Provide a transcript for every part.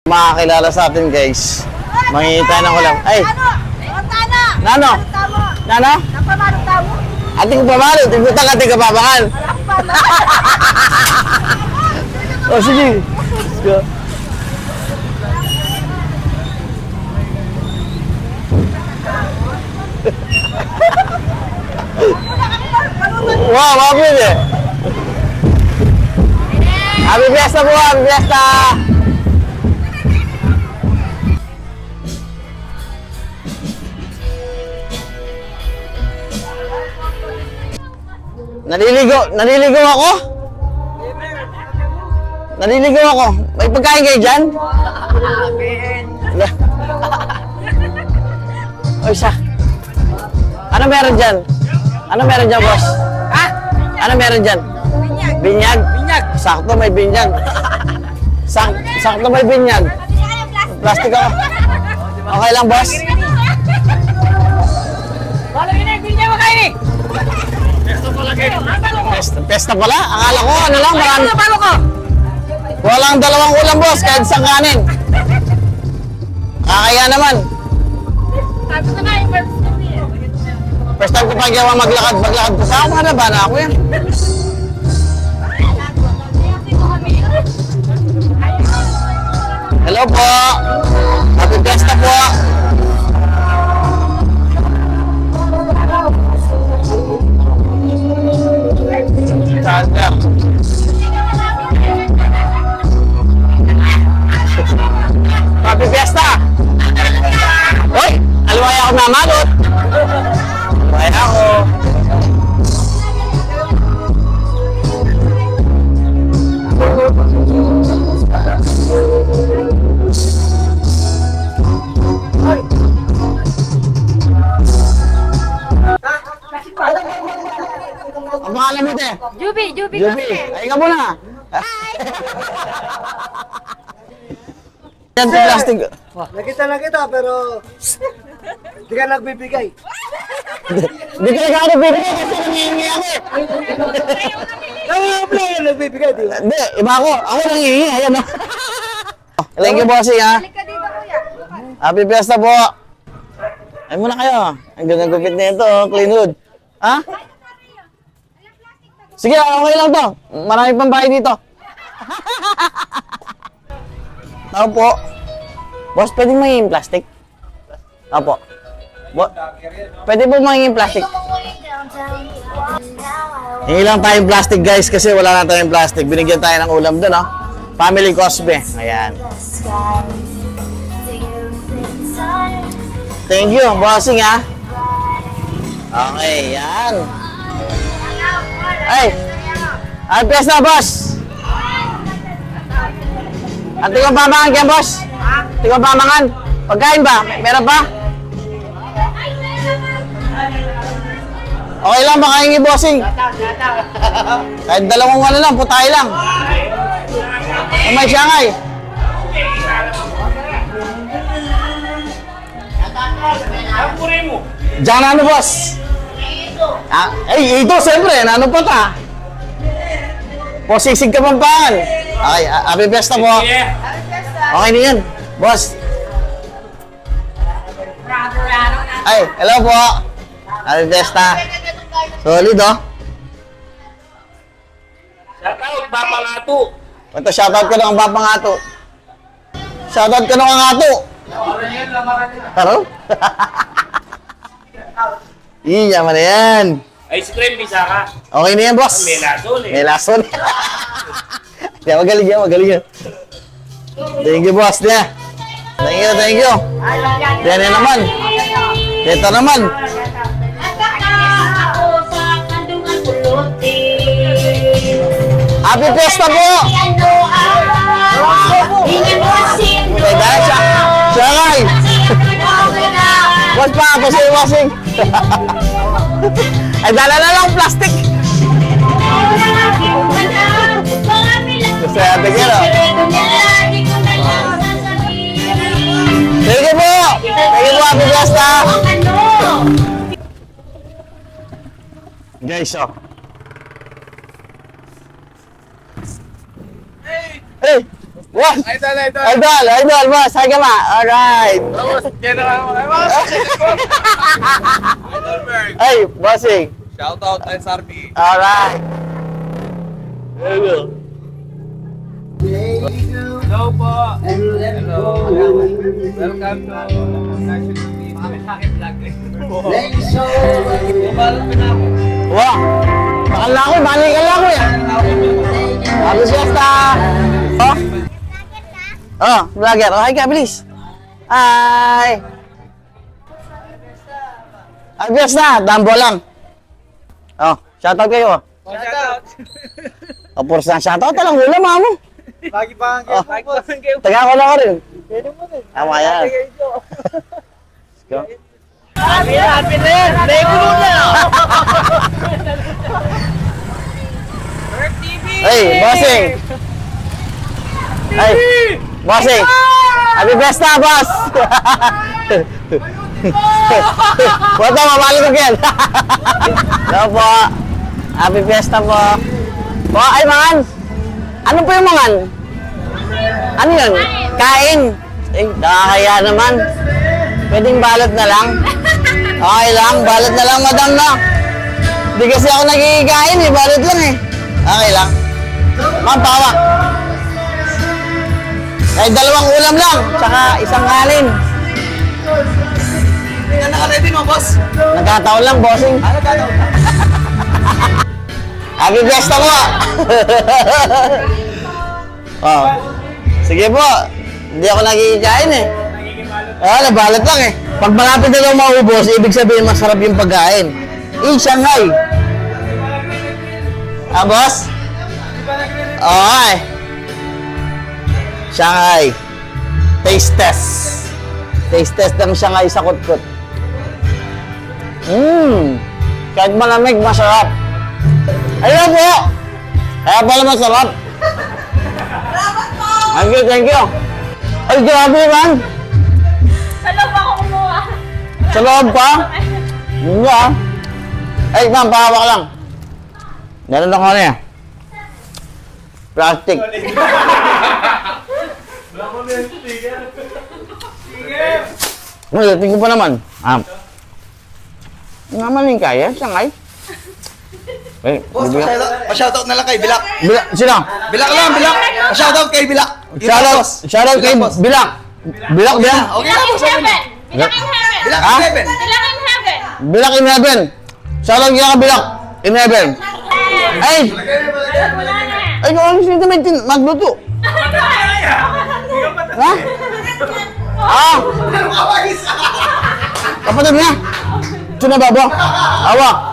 Makakilala sa atin guys. Mangingita ng ulam. Ay! Nano? Nano? Napamanong tamo? Ating pamalo, timbutang ating kapabangan. O sige. Let's go. Wow, mabit eh. Happy Fiesta po, Happy Fiesta! Naliligo ako? Naliligo ako. May pagkain kayo dyan? Oy, siya. Ano meron dyan? Ano meron dyan, boss? Ha? Ano meron dyan? Binyag. Binyag? Binyag. Sakto may binyag. Sakto may binyag. Plastic ako. Okay lang, boss? Wala yun eh, binyag mo kayo eh! Pesta pala? Akala ko ano lang, marami. Walang dalawang ulam, boss, kahit isang kanin. Kakaya naman. First time ko pa gawa maglakad ko. Saan ka na ba na ako yan? Hello po. Happy Fiesta po. Happy Fiesta! Hoy! Alwaya ako namalot! Alwaya ako! Ang pangalan mo, te? Juby. Ay ka muna! Yan, plastic. Nakita na kita pero hindi ka nagbibigay. Hindi ka nagbibigay kasi nangihingi ako eh. Nangihingi yan nagbibigay, di ba? Hindi, iba ako. Ako nangihingi. Ayan o. Thank you, bossing ha. Happy Fiesta po. Ay muna kayo. Ang gandang gupit na ito. Clean hood. Ha? Sige, okay lang to. Marami pang bahay dito. Tao po. Boss, pwede mangingin plastic? Opo. Pwede po mangingin plastic? Hingi lang tayong plastic guys kasi wala na tayong plastic. Binigyan tayo ng ulam dun, oh. Family Cosbe. Ayan. Thank you, bossing ha. Okay, yan. Ay! Happy Fiesta, boss! At tingong pamangan kayo, boss? Tingong pamangan? Pagkain ba? Meron pa? Okay lang, makahingi, bossing. Kahit dalawang ano lang, putay lang. May siyangay. Diyan na ano, boss? Ay, ito, siyempre. Ano pa ta? Posisig ka pampangan. Okay, Happy Fiesta po. Okay na yan, boss. Ay, hello po. Happy Fiesta. Solid, oh. Shoutout, Bapangato. Ito, shoutout ko lang ang Bapangato. Shoutout ko lang ang Ato. Taro? Iya, man yan. Ice cream, bisa ka. Okay na yan, boss. May lason eh. May lason. Kaya magaling yan, magaling yan. Thank you, boss. Thank you. Yan na naman. Ito naman. Happy Fiesta po! May dahil siya. Siya ngay. Boss pa, pasay-wasing. Ay, dala na lang plastic. Gusto natin yan, oh. Thank you po! Thank you po, Happy Fiesta! Guys, oh. Hey! Boss! Idol. Idol, boss! Hi ka ma! Alright! Yan na lang mga boss. Idolberg. Ay, bossing! Shout out SRB. Alright! There you go. Hello po. Hello. Welcome to National TV. Wow! Bakala ko, balikan lang ko yan! Happy Fiesta! Oh? Oh, vlogger. Oh, hi ka, bilis! Hi! Happy Fiesta! Dambo lang! Oh, shoutout kayo. Shout out. Oh, puro na shoutout lang. Hula, mamo. Lagi pa Oh. kayo. Taga ko lang ko rin. Pwede mo rin. Tama yan. Let's go. Happy na yan! May gulo na! Hey, bossing! Hey, bossing! Happy Fiesta, boss! Wala, mabalik ko yan. Hello po. Happy Fiesta po. Po, ay mangan. Ano po yung mangan? Ano yun? Kain. Eh, nakakaya naman. Pwedeng balot na lang. Okay lang, balot na lang, madam na. Hindi kasi ako nagkikain eh, balot lang eh. Okay lang. Ma'am, pawak. Ay, 2 ulam lang, tsaka 1 kanin. Hindi na naka-ready mo, boss. Nagkataon lang, bossing. Ano ka daw? Happy Fiesta po! Oh. Sige po, hindi ako nagkikain eh. Nabalot lang eh. Pag malapit na daw maubos, ibig sabihin masarap yung pagkain. Shanghai. Ah, boss? Okay. Shanghai. Taste test. Taste test ng Shanghai sa kutkut. Kahit malamig, masarap. Ayun po! Kaya pala masarap. Thank you. Ay, grabe man. Sa loob ako kumuha. Sa loob pa? Hindi ah. Ay, ma'am, pahawak lang. Ganun lang ako niya. Plastic. Tingin ko pa naman. Naman yung kaya, Shanghai. Ay, Boss, bibigyan. pa-shoutout na lang kay Bilak. Bilak, sino? Bilak lang, Bilak. Pa-shoutout kay Bilak. Shoutout kay Bilak. Bilak. Okay na, boss. Heaven! Bilak in heaven! Bilak Ah? 7. Bilak in heaven! Bilak in heaven. Shoutout kay Bilak in heaven. Ay! Wala na! Ay, kung ano sinito may magluto. Ha? Ah! Kapatid niya! Ito na babo. Awa!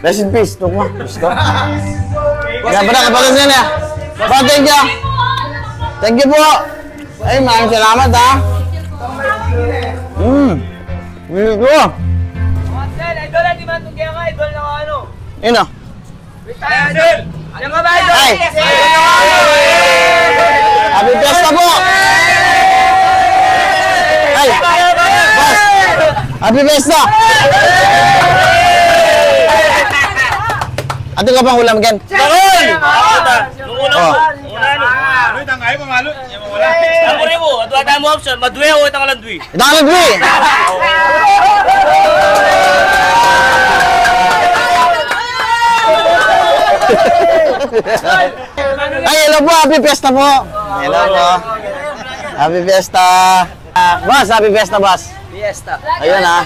Rest in peace. Tuk mo. Let's go. Yan pa na kapatid niya niya. Thank you. Thank you po. Ay, maraming salamat ha. Wilil ko. Idol, di ba itong kaya ka? Idol na ano? Yun o. Idol! Yan ka ba, idol? Ay! Happy Fiesta po! Ay! Boss! Happy Fiesta! Ato ka pang ulam, Ken? Barol! Oh. Ano itang kayo, mamalo? Ako rin mo, ito mo option, madwe o itang kalandwi. Ito ka nagwi! Ay, hello po! Happy Fiesta po! Hello po! Happy Fiesta! Boss, happy Fiesta, boss! Fiesta. Ayun ha!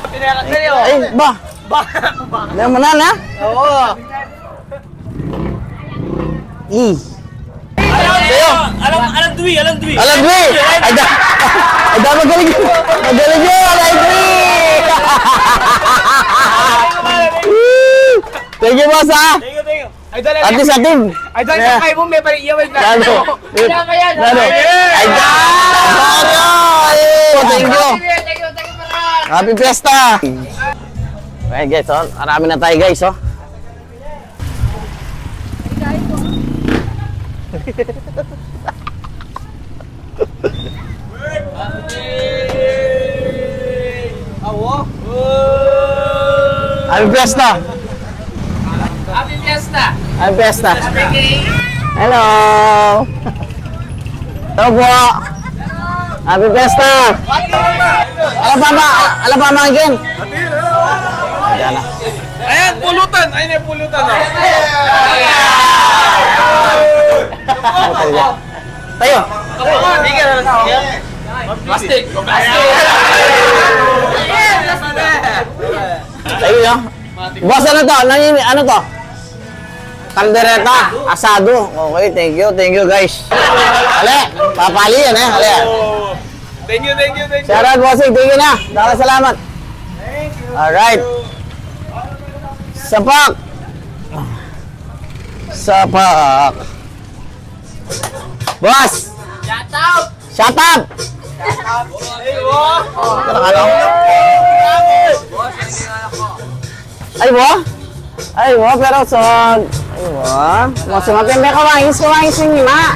Pinakat sa'yo! Ay, ba? Hindi mo na, ha? Oo. Alam dwi! Alam, Dwi! Ay, magaling yun! Magaling yun! Alam, Dwi! Thank you, boss, ha? Thank you. Idol, At least atin! idol, yung kayo mo, may pari-iaway na. Lalo! Wala ka yan! Lalo! Ay, thank you! Thank you, Parang! Happy Fiesta! Okay guys, oh, marami na tayo guys, oh. Awo. Happy Fiesta! Happy Fiesta! Happy Fiesta! Hello! Hello po! Happy Fiesta! Alabama again! Ayan na. Ayan, pulutan! Ayun yung pulutan, oh. Tayo! Plastic! Tayo yun. Boss, ano to? Ano to? Kaldereta, asado. Okay, thank you guys. Ale, papali yan eh. Ale. Thank you. Shout out, bossing. Thank you na. Salamat. Alright. Sapak. Boss. Shut up. Ay mo, pero son. Ay mo. Mas mapembe ka wangis ng lima.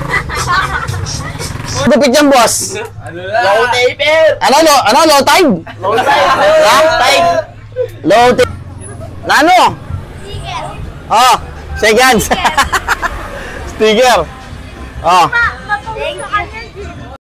Dupit yan, boss. Low taper! Low tide? Low tide! Low tide. Ano? Oh, seconds. Sticker. Oh.